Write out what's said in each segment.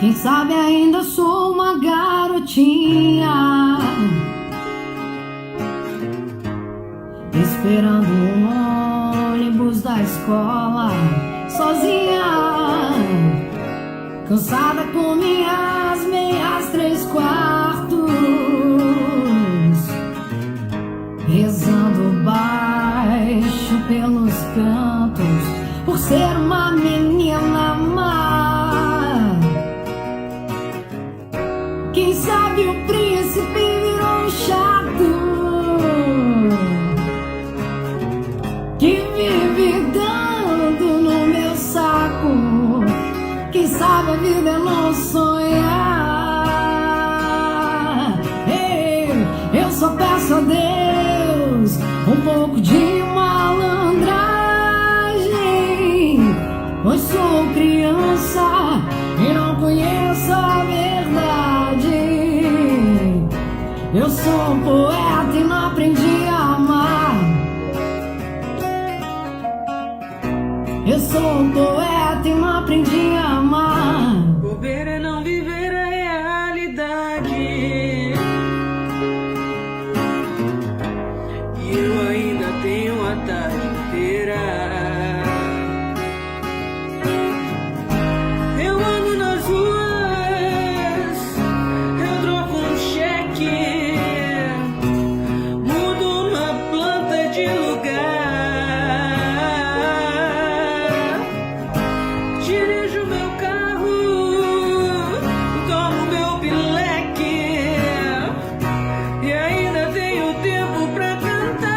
Quem sabe ainda sou uma garotinha, esperando o ônibus da escola, sozinha, cansada com minhas meias 3/4, rezando baixo pelos cantos, por ser uma menina má. Quem sabe o príncipe virou um chato que vive dando no meu saco. Quem sabe a vida é não sonhar. Ei, eu só peço a Deus um pouco de malandragem, pois sou criança e não conheço a verdade. Eu sou um poeta e não aprendi a amar. Eu sou um poeta e não aprendi a amar. Bobeira é não viver a realidade, e eu ainda tenho a tarde inteira. Eu ando nas ruas, eu troco um cheque, mudo uma planta de lugar, dirijo meu carro, tomo meu pileque, e ainda tenho tempo pra cantar.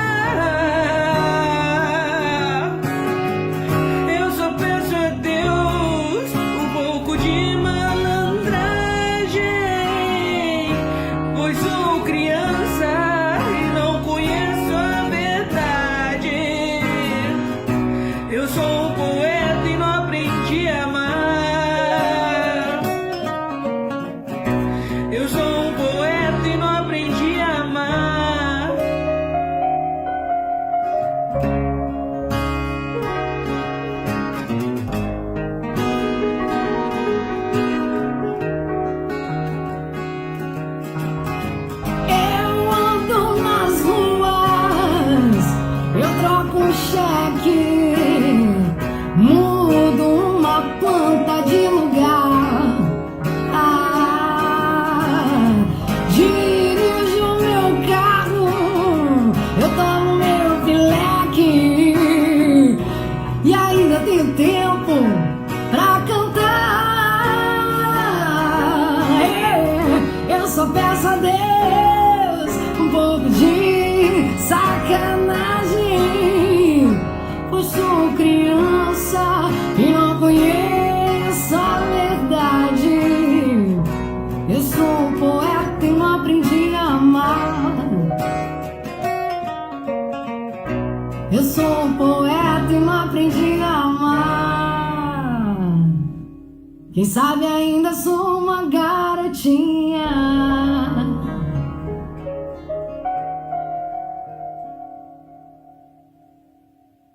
Eu só peço a Deus um pouco de malandragem, pois sou criança e não conheço a verdade. Eu sou um poeta e não aprendi a amar. Eu sou um poeta e não aprendi a amar. Eu ando nas ruas, eu troco um cheque, mudo uma planta de lugar, dirijo meu carro, eu tomo meu pileque, e ainda tenho tempo pra cantar. Eu só peço a Deus um pouco de sacanagem, pois sou criança e não conheço a verdade. Eu sou um poeta e não aprendi a amar. Eu sou um poeta e não aprendi a amar. Quem sabe ainda sou uma garotinha.